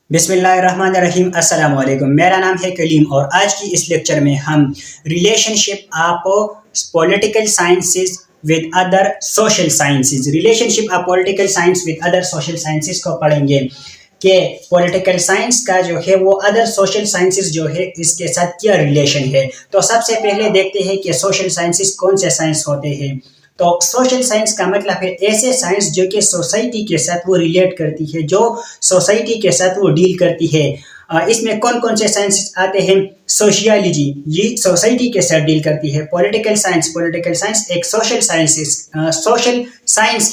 बिस्मिल्लाहिर्रहमानिर्रहीम। अस्सलाम वालेकुम। मेरा नाम है कलीम और आज की इस लेक्चर में हम relationship of political sciences with other social sciences को पढ़ेंगे कि पॉलिटिकल साइंस का जो है वो अदर सोशल साइंसेस जो है इसके साथ क्या रिलेशन है। तो सबसे पहले देखते हैं कि सोशल साइंसेस कौन से साइंस होते हैं। तो सोशल साइंस का मतलब है ऐसे साइंस जो कि सोसाइटी के साथ वो रिलेट करती है, जो सोसाइटी के साथ वो डील करती है। इसमें कौन कौन से साइंस आते हैं? सोशियोलॉजी, ये सोसाइटी के साथ डील करती है। पॉलिटिकल साइंस एक सोशल साइंस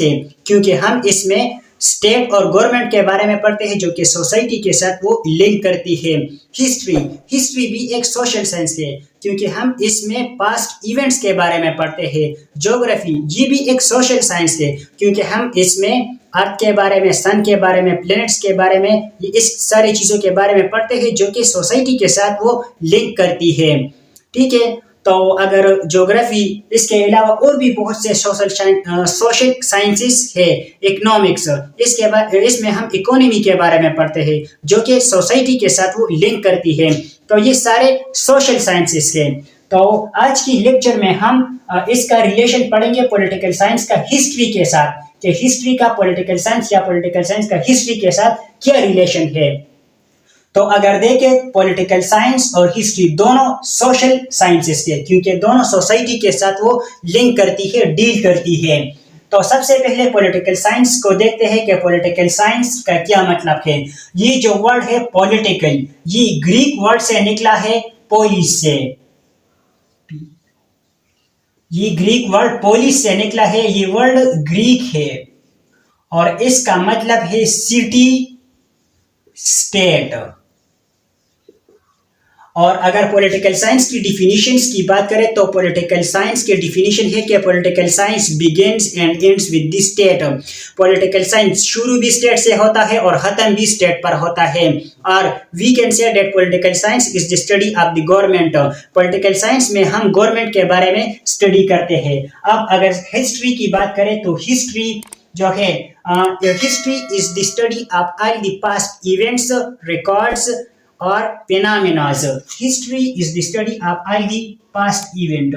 है, क्योंकि हम इसमें स्टेट और गवर्नमेंट के बारे में पढ़ते हैं जो कि सोसाइटी के साथ वो लिंक करती है। हिस्ट्री भी एक सोशल साइंस है, क्योंकि हम इसमें पास्ट इवेंट्स के बारे में पढ़ते हैं। ज्योग्राफी ये भी एक सोशल साइंस है, क्योंकि हम इसमें अर्थ के बारे में, सन के बारे में, प्लैनेट्स के बारे में, इस सारी चीजों के बारे में पढ़ते हैं जो कि सोसाइटी के साथ वो लिंक करती है। ठीक है, तो अगर ज्योग्राफी, इसके अलावा और भी बहुत से सोशल साइंसेस है। इकोनॉमिक्स, इसमें हम इकोनॉमी के बारे में पढ़ते हैं जो कि सोसाइटी के साथ वो लिंक करती है। तो ये सारे सोशल साइंसेस है। तो आज की लेक्चर में हम इसका रिलेशन पढ़ेंगे पॉलिटिकल साइंस का हिस्ट्री के साथ, कि हिस्ट्री का पॉलिटिकल साइंस या पॉलिटिकल साइंस का हिस्ट्री के साथ क्या रिलेशन है। तो अगर देखें, पॉलिटिकल साइंस और हिस्ट्री दोनों सोशल साइंसेस है, क्योंकि दोनों सोसाइटी के साथ वो लिंक करती है, डील करती है। तो सबसे पहले पॉलिटिकल साइंस को देखते हैं कि पॉलिटिकल साइंस का क्या मतलब है। ये जो वर्ड है पॉलिटिकल, ये ग्रीक वर्ड से निकला है, पोलिस से। ये ग्रीक वर्ड पोलिस से निकला है, ये वर्ड ग्रीक है और इसका मतलब है सिटी, स्टेट। और अगर पॉलिटिकल साइंस की डिफिनीशंस की बात करें तो पॉलिटिकल साइंस की डिफिनीशन है कि political science begins and ends with the state. Political science शुरू भी स्टेट से होता है और खत्म भी स्टेट पर होता है। और we can say that political science is the study of the government. Political science में हम गवर्नमेंट के बारे में स्टडी करते हैं। अब अगर हिस्ट्री की बात करें तो हिस्ट्री जो है, history is the study of all the past events, records or phenomena. History is the study of all the past event,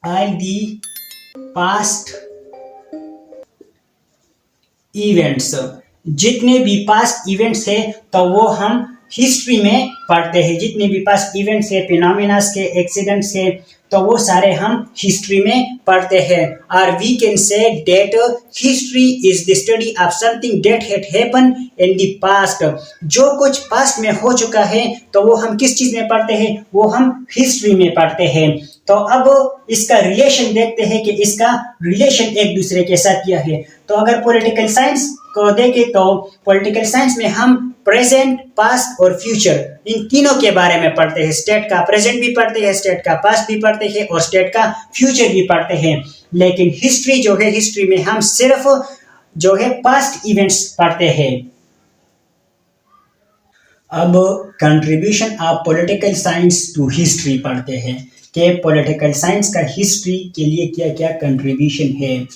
all the past events। जितने भी पास्ट इवेंट्स है तो वो हम हिस्ट्री में पढ़ते हैं। जितने भी पास्ट इवेंट्स है, फिनोमेनास के, एक्सीडेंट्स के, तो वो सारे हम हिस्ट्री में पढ़ते हैं। और we can say that history is the study of something that had happen in the past. जो कुछ पास्ट में हो चुका है तो वो हम किस चीज में पढ़ते हैं? वो हम हिस्ट्री में पढ़ते हैं। तो अब इसका रिलेशन देखते हैं कि इसका रिलेशन एक दूसरे के साथ क्या है। तो अगर पॉलिटिकल साइंस को देखें तो पॉलिटिकल साइंस में हम प्रेजेंट, पास्ट और फ्यूचर, इन तीनों के बारे में पढ़ते हैं। स्टेट का प्रेजेंट भी पढ़ते हैं, स्टेट का पास्ट भी पढ़ते हैं और स्टेट का फ्यूचर भी पढ़ते हैं। लेकिन हिस्ट्री जो है, हिस्ट्री में हम सिर्फ जो है पास्ट इवेंट्स पढ़ते हैं। अब contribution of political science to history पढ़ते हैं कि पॉलिटिकल साइंस का हिस्ट्री के लिए क्या क्या कंट्रीब्यूशन है।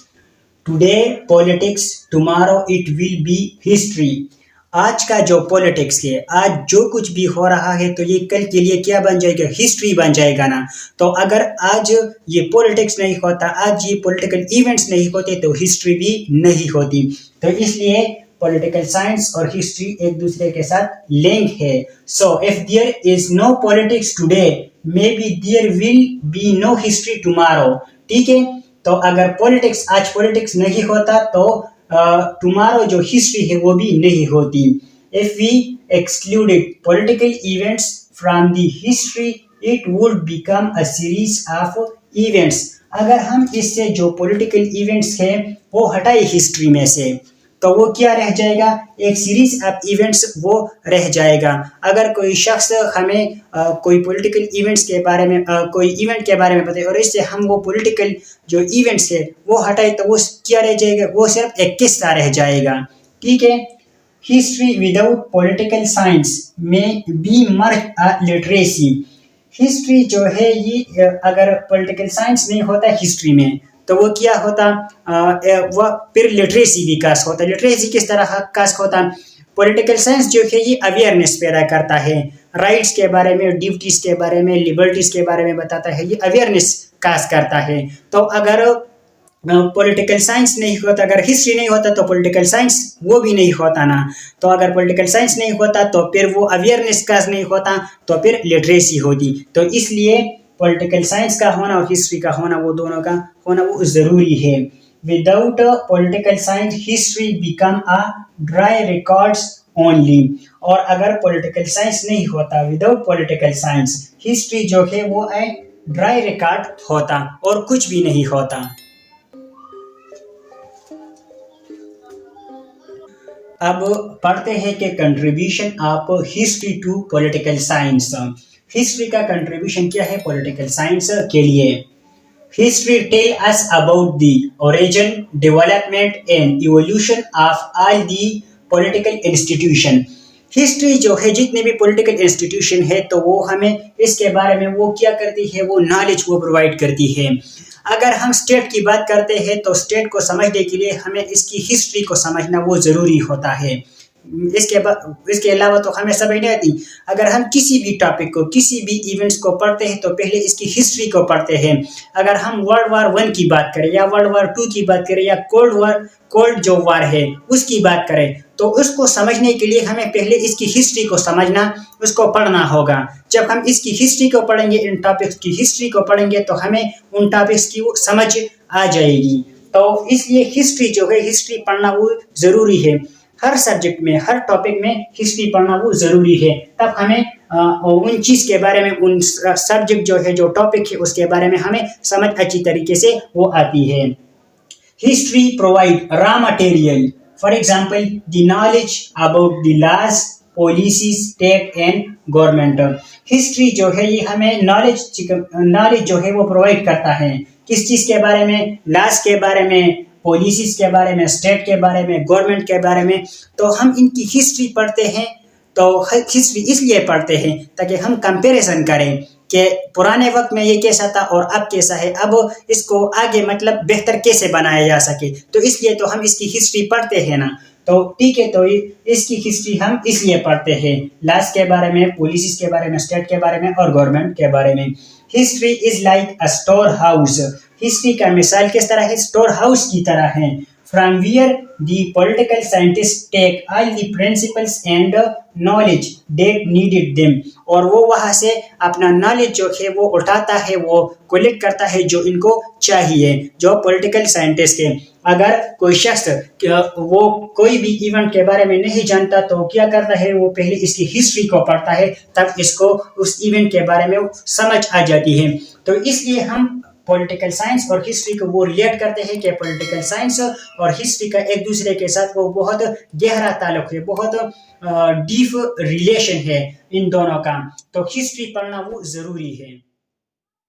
Today politics, tomorrow it will be history. आज का जो पॉलिटिक्स है, आज जो कुछ भी हो रहा है तो ये कल के लिए क्या बन जाएगा? हिस्ट्री बन जाएगा ना। तो अगर आज ये पॉलिटिक्स नहीं होता, आज ये पॉलिटिकल इवेंट्स नहीं होते तो हिस्ट्री भी नहीं होती। तो इसलिए पॉलिटिकल साइंस और हिस्ट्री एक दूसरे के साथ लिंक है। So if there is no politics today, maybe there will be no history tomorrow. ठीक है, तो अगर पॉलिटिक्स, आज पॉलिटिक्स नहीं होता तो टुमारो जो हिस्ट्री है वो भी नहीं होती। If we excluded political events from the history, it would become a series of events. अगर हम इससे जो पॉलिटिकल इवेंट्स है वो हटाए हिस्ट्री में से, तो वो क्या रह जाएगा? एक सीरीज ऑफ इवेंट्स वो रह जाएगा। अगर कोई शख्स हमें कोई पॉलिटिकल इवेंट्स के बारे में, कोई इवेंट के बारे में बताए और इससे हम वो पॉलिटिकल जो इवेंट्स है वो हटाए, तो वो क्या रह जाएगा? वो सिर्फ एक किस्सा रह जाएगा। ठीक है, हिस्ट्री विदाउट पॉलिटिकल साइंस में बी मर्ज लिटरेसी। हिस्ट्री जो है ये अगर पॉलिटिकल साइंस नहीं होता हिस्ट्री में तो वो क्या होता? वह फिर लिटरेसी विकास होता। लिटरेसी किस तरह विकास होता? पॉलिटिकल साइंस जो है ये अवेयरनेस पैदा करता है, राइट्स के बारे में, ड्यूटीज के बारे में, लिबर्टीज के बारे में बताता है, ये अवेयरनेस काज करता है। तो अगर पॉलिटिकल साइंस नहीं होता, अगर हिस्ट्री नहीं होता तो पॉलिटिकल साइंस वो भी नहीं होता ना। तो अगर पॉलिटिकल साइंस नहीं होता तो फिर वो अवेयरनेस का नहीं होता, तो फिर लिटरेसी होती। तो इसलिए पॉलिटिकल साइंस का होना और हिस्ट्री का होना, वो दोनों का होना वो ज़रूरी है। Without political science history become a dry records only. और अगर पॉलिटिकल साइंस नहीं होता, विदाउट पॉलिटिकल साइंस हिस्ट्री जो है वो एक ड्राई रिकॉर्ड होता और कुछ भी नहीं होता। अब पढ़ते हैं कि contribution of history to political science. History का कंट्रीब्यूशन क्या है पॉलिटिकल साइंस के लिए? History tell us about the origin, development and evolution of all the political institution. History जो है जितने भी पॉलिटिकल इंस्टीट्यूशन है तो वो हमें इसके बारे में वो क्या करती है, वो नॉलेज वो प्रोवाइड करती है। अगर हम स्टेट की बात करते हैं तो स्टेट को समझने के लिए हमें इसकी हिस्ट्री को समझना वो ज़रूरी होता है। इसके अलावा तो हमें समझ नहीं आती। अगर हम किसी भी टॉपिक को, किसी भी इवेंट्स को पढ़ते हैं तो पहले इसकी हिस्ट्री को पढ़ते हैं। अगर हम वर्ल्ड वार 1 की बात करें या वर्ल्ड वार 2 की बात करें या कोल्ड जो वार है उसकी बात करें, तो उसको समझने के लिए हमें पहले इसकी हिस्ट्री को समझना, उसको पढ़ना होगा। जब हम इसकी हिस्ट्री को पढ़ेंगे, इन टॉपिक्स की हिस्ट्री को पढ़ेंगे तो हमें उन टॉपिक्स की वो समझ आ जाएगी। तो इसलिए हिस्ट्री जो है, हिस्ट्री पढ़ना वो ज़रूरी है। हर सब्जेक्ट में, हर टॉपिक में हिस्ट्री पढ़ना वो ज़रूरी है। तब हमें उन चीज़ के बारे में, उन सब्जेक्ट जो है, जो टॉपिक है उसके बारे में हमें समझ अच्छी तरीके से वो आती है। History provide raw material, for example, the knowledge about the laws, policies, state and government. History जो है ये हमें नॉलेज जो है वो प्रोवाइड करता है। किस चीज़ के बारे में? लॉज के बारे में, पॉलिसीज के बारे में, स्टेट के बारे में, गवर्नमेंट के बारे में। तो हम इनकी हिस्ट्री पढ़ते हैं। तो हिस्ट्री इसलिए पढ़ते हैं ताकि हम कंपैरिजन करें कि पुराने वक्त में ये कैसा था और अब कैसा है, अब इसको आगे मतलब बेहतर कैसे बनाया जा सके। तो इसलिए तो हम इसकी हिस्ट्री पढ़ते हैं ना। तो ठीक है, तो इसकी हिस्ट्री हम इसलिए पढ़ते हैं, लॉज के बारे में, पॉलिसीज के बारे में, स्टेट के बारे में और गवर्नमेंट के बारे में। History is like a store house. History का मिसाल किस तरह है? स्टोर हाउस की तरह है। From where the political scientists take all the principles and knowledge that needed them। और वो वहाँ से अपना नॉलेज जो है वो उठाता है, वो कलेक्ट करता है जो इनको चाहिए, जो पॉलिटिकल साइंटिस्ट के। अगर कोई शख्स वो कोई भी इवेंट के बारे में नहीं जानता तो क्या करता है, वो पहले इसकी हिस्ट्री को पढ़ता है, तब इसको उस इवेंट के बारे में समझ आ जाती है। तो इसलिए हम पॉलिटिकल साइंस और हिस्ट्री को वो रिलेट करते हैं कि पॉलिटिकल साइंस और हिस्ट्री का एक दूसरे के साथ वो बहुत गहरा ताल्लुक है, बहुत डीप रिलेशन है इन दोनों का। तो हिस्ट्री पढ़ना वो ज़रूरी है।